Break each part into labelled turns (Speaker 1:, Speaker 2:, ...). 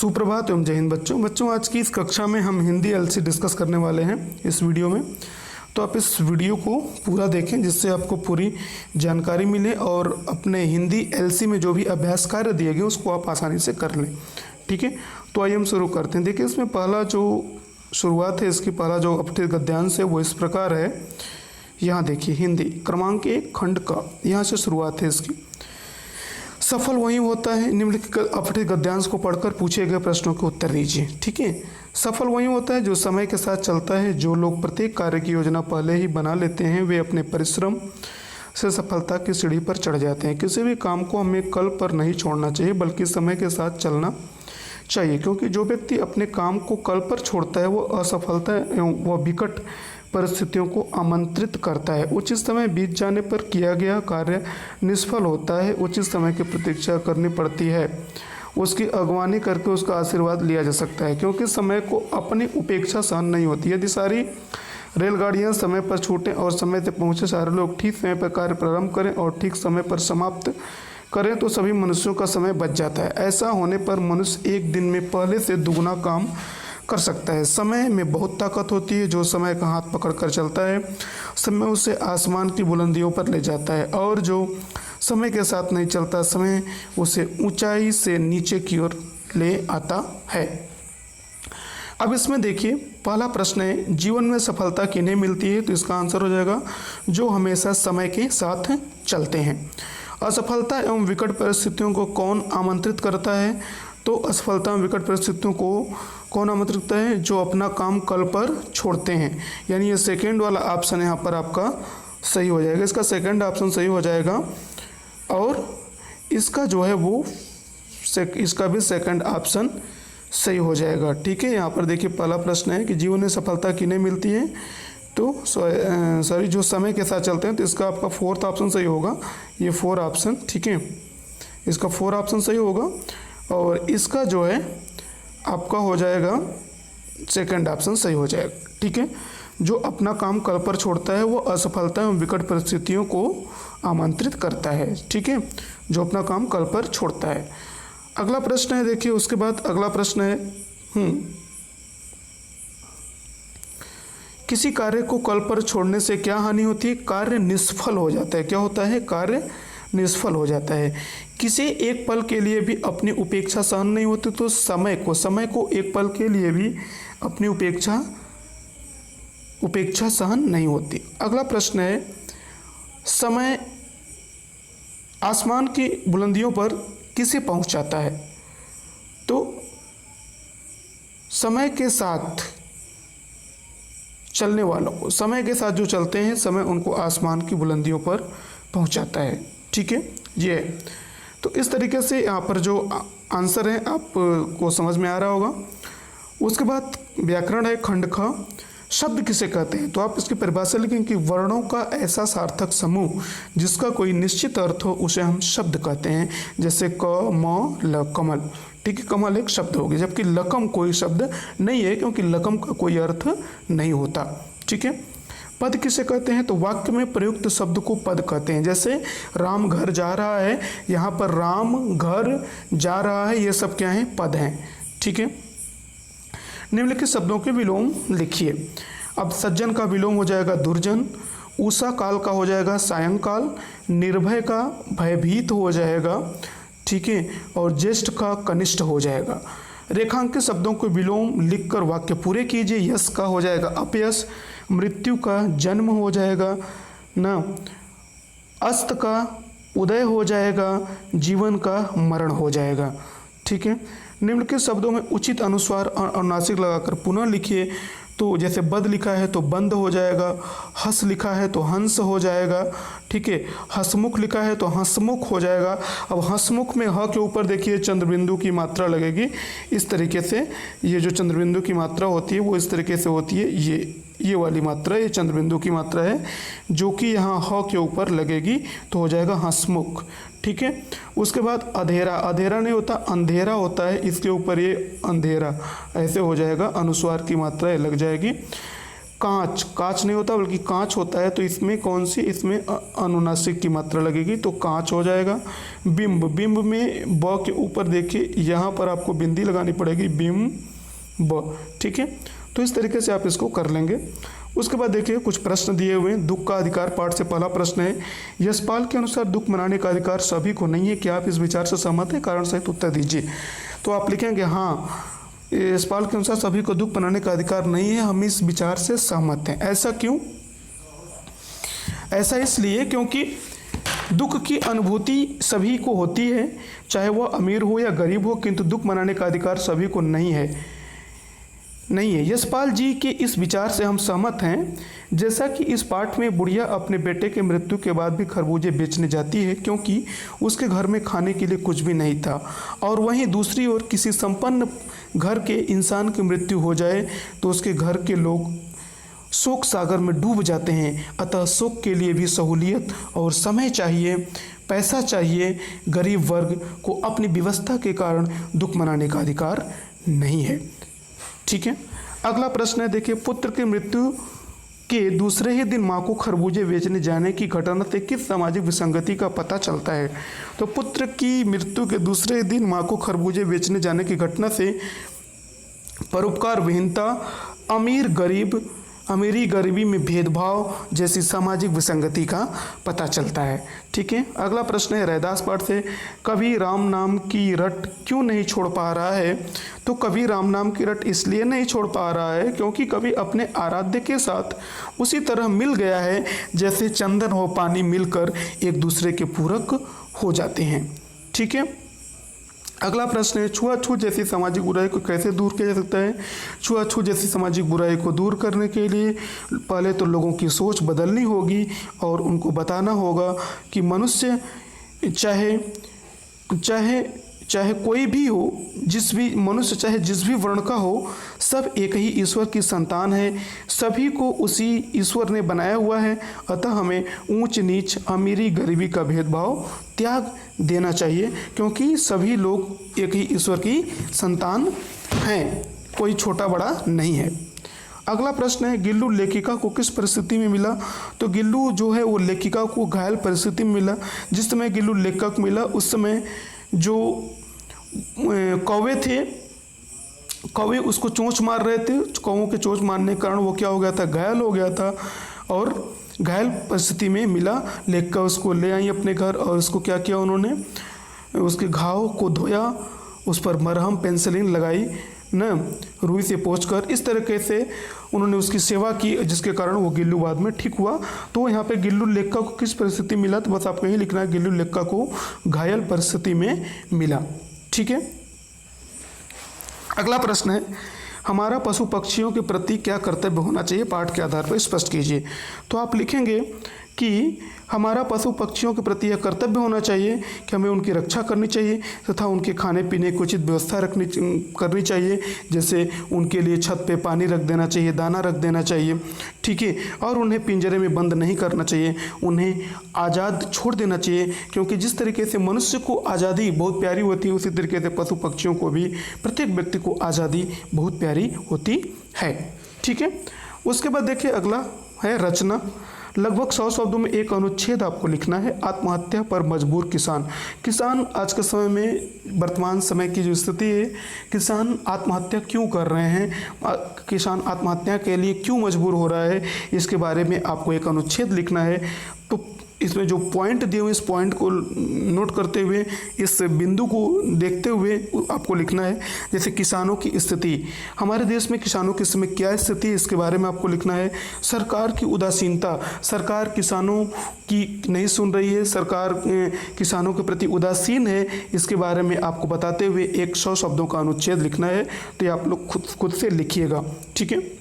Speaker 1: सुप्रभात एवं जय हिंद बच्चों आज की इस कक्षा में हम हिंदी एलसी डिस्कस करने वाले हैं इस वीडियो में। तो आप इस वीडियो को पूरा देखें जिससे आपको पूरी जानकारी मिले और अपने हिंदी एलसी में जो भी अभ्यास कार्य दिए गए उसको आप आसानी से कर लें। ठीक है, तो आइए हम शुरू करते हैं। देखिए इसमें पहला जो शुरुआत है, इसकी पहला जो अपठित गद्यांश है वो इस प्रकार है। यहाँ देखिए हिंदी क्रमांक 1 खंड का यहाँ से शुरुआत है इसकी। सफल वही होता है, निम्नलिखित अपठित गद्यांश को पढ़कर पूछे गए प्रश्नों के उत्तर दीजिए। ठीक है, सफल वही होता है जो समय के साथ चलता है। जो लोग प्रत्येक कार्य की योजना पहले ही बना लेते हैं वे अपने परिश्रम से सफलता की सीढ़ी पर चढ़ जाते हैं। किसी भी काम को हमें कल पर नहीं छोड़ना चाहिए बल्कि समय के साथ चलना चाहिए, क्योंकि जो व्यक्ति अपने काम को कल पर छोड़ता है वो असफलता एवं वह विकट परिस्थितियों को आमंत्रित करता है। उचित समय बीत जाने पर किया गया कार्य निष्फल होता है। उचित समय की प्रतीक्षा करनी पड़ती है, उसकी अगवानी करके उसका आशीर्वाद लिया जा सकता है, क्योंकि समय को अपनी उपेक्षा सहन नहीं होती। यदि सारी रेलगाड़ियां समय पर छूटें और समय से पहुँचे सारे लोग ठीक समय पर कार्य प्रारंभ करें और ठीक समय पर समाप्त करें तो सभी मनुष्यों का समय बच जाता है। ऐसा होने पर मनुष्य एक दिन में पहले से दुगना काम कर सकता है। समय में बहुत ताकत होती है। जो समय का हाथ पकड़कर चलता है समय उसे आसमान की बुलंदियों पर ले जाता है, और जो समय के साथ नहीं चलता समय उसे ऊंचाई से नीचे की ओर ले आता है। अब इसमें देखिए पहला प्रश्न है, जीवन में सफलता किन्हें मिलती है? तो इसका आंसर हो जाएगा जो हमेशा समय के साथ चलते हैं। असफलता एवं विकट परिस्थितियों को कौन आमंत्रित करता है? तो असफलता एवं विकट परिस्थितियों को कौन आमंत्रित करता है? जो अपना काम कल पर छोड़ते हैं। यानी ये सेकेंड वाला ऑप्शन यहाँ पर आपका सही हो जाएगा। इसका सेकेंड ऑप्शन सही हो जाएगा और इसका जो है वो इसका भी सेकेंड ऑप्शन सही हो जाएगा। ठीक है, यहाँ पर देखिए पहला प्रश्न है कि जीवन में सफलता किन्हें मिलती है? तो सॉरी जो समय के साथ चलते हैं, तो इसका आपका फोर्थ ऑप्शन सही होगा। ये 4 ऑप्शन, ठीक है, इसका 4 ऑप्शन सही होगा और इसका जो है आपका हो जाएगा सेकंड ऑप्शन सही हो जाएगा। ठीक है, जो अपना काम कल पर छोड़ता है वो असफलता एवं विकट परिस्थितियों को आमंत्रित करता है। ठीक है, जो अपना काम कल पर छोड़ता है। अगला प्रश्न है, देखिए उसके बाद अगला प्रश्न है किसी कार्य को कल पर छोड़ने से क्या हानि होती है? कार्य निष्फल हो जाता है। क्या होता है? कार्य निष्फल हो जाता है। किसी एक पल के लिए भी अपनी उपेक्षा सहन नहीं होती, तो समय को एक पल के लिए भी अपनी उपेक्षा सहन नहीं होती। अगला प्रश्न है, समय आसमान की बुलंदियों पर किसे पहुंचाता है? तो समय के साथ चलने वालों को, समय के साथ जो चलते हैं समय उनको आसमान की बुलंदियों पर पहुंचाता है। ठीक है, ये तो इस तरीके से यहाँ पर जो आंसर है आपको समझ में आ रहा होगा। उसके बाद व्याकरण है खंड ख, शब्द किसे कहते हैं? तो आप इसकी परिभाषा लिखें कि वर्णों का ऐसा सार्थक समूह जिसका कोई निश्चित अर्थ हो उसे हम शब्द कहते हैं। जैसे क म ल कमल। ठीक है, कमल एक शब्द होगी, जबकि लकम कोई शब्द नहीं है क्योंकि लकम का कोई अर्थ नहीं होता। ठीक है, पद किसे कहते हैं? तो वाक्य में प्रयुक्त शब्द को पद कहते हैं। जैसे राम घर जा रहा है, यहाँ पर राम घर जा रहा है, ये सब क्या है? पद हैं। ठीक है, निम्नलिखित शब्दों के विलोम लिखिए। अब सज्जन का विलोम हो जाएगा दुर्जन, उषा काल का हो जाएगा सायंकाल, निर्भय का भयभीत हो जाएगा। ठीक है, और ज्येष्ठ का कनिष्ठ हो जाएगा। रेखांकित शब्दों के विलोम लिखकर वाक्य पूरे कीजिए। यश का हो जाएगा अपयश, मृत्यु का जन्म हो जाएगा ना, अस्त का उदय हो जाएगा, जीवन का मरण हो जाएगा। ठीक है, निम्नलिखित शब्दों में उचित अनुस्वार और अनुनासिक लगाकर पुनः लिखिए। तो जैसे बद लिखा है तो बंद हो जाएगा, हंस लिखा है तो हंस हो जाएगा। ठीक है, हंसमुख लिखा है तो हंसमुख हो जाएगा। अब हंसमुख में ह के ऊपर देखिए चंद्रबिंदु की मात्रा लगेगी। इस तरीके से ये जो चंद्रबिंदु की मात्रा होती है वो इस तरीके से होती है। ये वाली मात्रा ये चंद्रबिंदु की मात्रा है जो कि यहाँ ह के ऊपर लगेगी तो हो जाएगा हंसमुख। ठीक है, उसके बाद अधेरा, अधेरा नहीं होता अंधेरा होता है, इसके ऊपर ये अंधेरा ऐसे हो जाएगा, अनुस्वार की मात्रा लग जाएगी। कांच, कांच नहीं होता बल्कि कांच होता है, तो इसमें कौन सी, इसमें अनुनासिक की मात्रा लगेगी, तो कांच हो जाएगा। बिंब, बिंब में ब के ऊपर देखिए यहाँ पर आपको बिंदी लगानी पड़ेगी, बिंब ब, ठीक है। तो इस तरीके से आप इसको कर लेंगे। उसके बाद देखिए कुछ प्रश्न दिए हुए हैं। दुख का अधिकार पाठ से पहला प्रश्न है, यशपाल के अनुसार दुख मनाने का अधिकार सभी को नहीं है, क्या आप इस विचार से सहमत हैं? कारण सहित उत्तर दीजिए। तो आप लिखेंगे हाँ, यशपाल के अनुसार सभी को दुख मनाने का अधिकार नहीं है, हम इस विचार से सहमत हैं। ऐसा क्यों? ऐसा इसलिए क्योंकि दुख की अनुभूति सभी को होती है, चाहे वह अमीर हो या गरीब हो, किंतु दुख मनाने का अधिकार सभी को नहीं है। यशपाल जी के इस विचार से हम सहमत हैं। जैसा कि इस पाठ में बुढ़िया अपने बेटे के मृत्यु के बाद भी खरबूजे बेचने जाती है, क्योंकि उसके घर में खाने के लिए कुछ भी नहीं था, और वहीं दूसरी ओर किसी संपन्न घर के इंसान की मृत्यु हो जाए तो उसके घर के लोग शोक सागर में डूब जाते हैं। अतः शोक के लिए भी सहूलियत और समय चाहिए, पैसा चाहिए। गरीब वर्ग को अपनी व्यवस्था के कारण दुख मनाने का अधिकार नहीं है, ठीक है। अगला प्रश्न है, देखिए, पुत्र की मृत्यु के दूसरे ही दिन मां को खरबूजे बेचने जाने की घटना से किस सामाजिक विसंगति का पता चलता है? तो पुत्र की मृत्यु के दूसरे दिन मां को खरबूजे बेचने जाने की घटना से परोपकार विहीनता, अमीरी गरीबी में भेदभाव जैसी सामाजिक विसंगति का पता चलता है, ठीक है। अगला प्रश्न है रैदास पाठ से, कवि राम नाम की रट क्यों नहीं छोड़ पा रहा है? तो कवि राम नाम की रट इसलिए नहीं छोड़ पा रहा है क्योंकि कवि अपने आराध्य के साथ उसी तरह मिल गया है जैसे चंदन और पानी मिलकर एक दूसरे के पूरक हो जाते हैं, ठीक है। अगला प्रश्न है, छुआछूत जैसी सामाजिक बुराई को कैसे दूर किया जा सकता है? छुआछूत जैसी सामाजिक बुराई को दूर करने के लिए पहले तो लोगों की सोच बदलनी होगी और उनको बताना होगा कि मनुष्य चाहे कोई भी हो, मनुष्य चाहे जिस भी वर्ण का हो, सब एक ही ईश्वर की संतान है, सभी को उसी ईश्वर ने बनाया हुआ है। अतः हमें ऊंच नीच, अमीरी गरीबी का भेदभाव त्याग देना चाहिए, क्योंकि सभी लोग एक ही ईश्वर की संतान हैं, कोई छोटा बड़ा नहीं है। अगला प्रश्न है, गिल्लू लेखिका को किस परिस्थिति में मिला? तो गिल्लू जो है वो लेखिका को घायल परिस्थिति में मिला। जिस समय गिल्लू लेखक मिला उस समय जो कौवे थे, कौवे उसको चोंच मार रहे थे। कौवों के चोंच मारने के कारण वो क्या हो गया था, घायल हो गया था, और घायल परिस्थिति में मिला। लेखिका उसको ले आई अपने घर और उसको क्या किया उन्होंने, उसके घाव को धोया, उस पर मरहम पेंसिलिन लगाई न, रुई से पोंछकर, इस तरीके से उन्होंने उसकी सेवा की, जिसके कारण वो गिल्लू बाद में ठीक हुआ। तो यहाँ पे गिल्लू लेखिका को किस परिस्थिति मिला? तो बस आपको यही लिखना है, गिल्लू लेखिका को घायल परिस्थिति में मिला, ठीक है। अगला प्रश्न है, हमारा पशु पक्षियों के प्रति क्या कर्तव्य होना चाहिए? पाठ के आधार पर स्पष्ट कीजिए। तो आप लिखेंगे कि हमारा पशु पक्षियों के प्रति यह कर्तव्य होना चाहिए कि हमें उनकी रक्षा करनी चाहिए तथा उनके खाने पीने की उचित व्यवस्था करनी चाहिए। जैसे उनके लिए छत पे पानी रख देना चाहिए, दाना रख देना चाहिए, ठीक है। और उन्हें पिंजरे में बंद नहीं करना चाहिए, उन्हें आज़ाद छोड़ देना चाहिए, क्योंकि जिस तरीके से मनुष्य को आज़ादी बहुत प्यारी होती है, उसी तरीके से पशु पक्षियों को भी, प्रत्येक व्यक्ति को आज़ादी बहुत प्यारी होती है, ठीक है। उसके बाद देखिए अगला है रचना। लगभग 100 शब्दों में एक अनुच्छेद आपको लिखना है, आत्महत्या पर मजबूर किसान। किसान आज के समय में, वर्तमान समय की जो स्थिति है, किसान आत्महत्या क्यों कर रहे हैं, किसान आत्महत्या के लिए क्यों मजबूर हो रहा है, इसके बारे में आपको एक अनुच्छेद लिखना है। तो इसमें जो पॉइंट दिए हुए, इस पॉइंट को नोट करते हुए, इस बिंदु को देखते हुए आपको लिखना है। जैसे किसानों की स्थिति, हमारे देश में किसानों की समय क्या स्थिति है, इसके बारे में आपको लिखना है। सरकार की उदासीनता, सरकार किसानों की नहीं सुन रही है, सरकार किसानों के प्रति उदासीन है, इसके बारे में आपको बताते हुए एक 100 शब्दों का अनुच्छेद लिखना है। तो ये आप लोग खुद से लिखिएगा, ठीक है।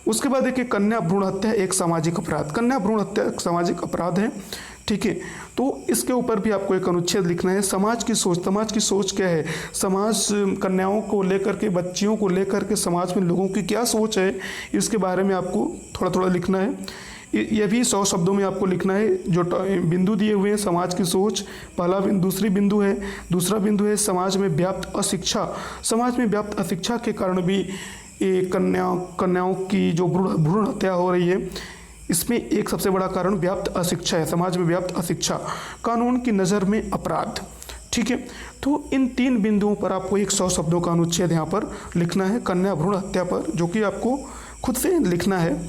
Speaker 1: उसके बाद देखिए कन्या भ्रूण हत्या एक सामाजिक अपराध। कन्या भ्रूण हत्या एक सामाजिक अपराध है, ठीक है। तो इसके ऊपर भी आपको एक अनुच्छेद लिखना है। समाज की सोच क्या है, समाज कन्याओं को लेकर के, बच्चियों को लेकर के समाज में लोगों की क्या सोच है, इसके बारे में आपको थोड़ा थोड़ा लिखना है। यह भी 100 शब्दों में आपको लिखना है। जो बिंदु दिए हुए हैं, समाज की सोच पहला बिंदु, दूसरा बिंदु है समाज में व्याप्त अशिक्षा। समाज में व्याप्त अशिक्षा के कारण भी ये कन्याओं की जो भ्रूण हत्या हो रही है, इसमें एक सबसे बड़ा कारण व्याप्त अशिक्षा है, समाज में व्याप्त अशिक्षा, कानून की नज़र में अपराध। ठीक है, तो इन 3 बिंदुओं पर आपको 100 शब्दों का अनुच्छेद यहाँ पर लिखना है कन्या भ्रूण हत्या पर, जो कि आपको खुद से लिखना है।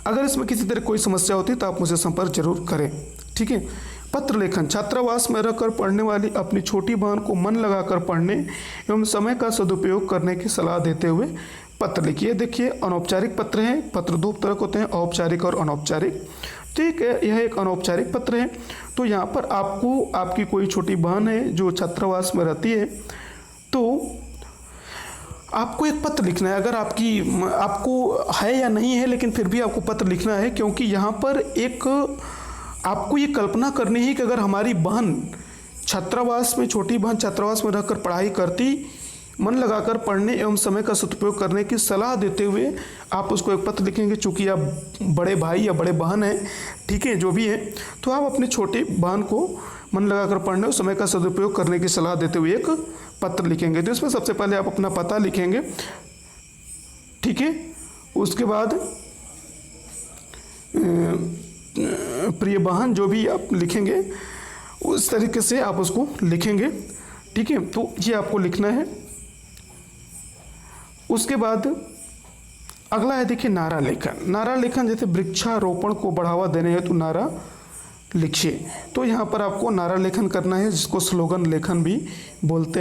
Speaker 1: अगर इसमें किसी तरह कोई समस्या होती है तो आप मुझसे संपर्क जरूर करें। ठीक है, पत्र लेखन। छात्रावास में रहकर पढ़ने वाली अपनी छोटी बहन को मन लगाकर पढ़ने एवं समय का सदुपयोग करने की सलाह देते हुए पत्र लिखिए। देखिए, अनौपचारिक पत्र हैं, पत्र 2 तरह के होते हैं, औपचारिक और अनौपचारिक। ठीक है, यह एक अनौपचारिक पत्र है। तो यहाँ पर आपको, आपकी कोई छोटी बहन है जो छात्रावास में रहती है, तो आपको एक पत्र लिखना है। अगर आपको है या नहीं है, लेकिन फिर भी आपको पत्र लिखना है, क्योंकि यहाँ पर एक आपको ये कल्पना करनी है कि अगर हमारी बहन छात्रावास में, छोटी बहन छात्रावास में रहकर पढ़ाई करती, मन लगाकर पढ़ने एवं समय का सदुपयोग करने की सलाह देते हुए आप उसको एक पत्र लिखेंगे। चूँकि आप बड़े भाई या बड़े बहन हैं, ठीक है, जो भी है, तो आप अपने छोटे बहन को मन लगाकर पढ़ने और समय का सदुपयोग करने की सलाह देते हुए एक पत्र लिखेंगे। तो इसमें सबसे पहले आप अपना पता लिखेंगे। ठीक है, उसके बाद प्रिय बहन जो भी आप लिखेंगे उस तरीके से आप उसको लिखेंगे। ठीक है, तो ये आपको लिखना है। उसके बाद अगला है, देखिए, नारा लेखन। नारा लेखन जैसे वृक्षारोपण को बढ़ावा देने हेतु नारा लिखिए। तो यहाँ पर आपको नारा लेखन करना है, जिसको स्लोगन लेखन भी बोलते हैं।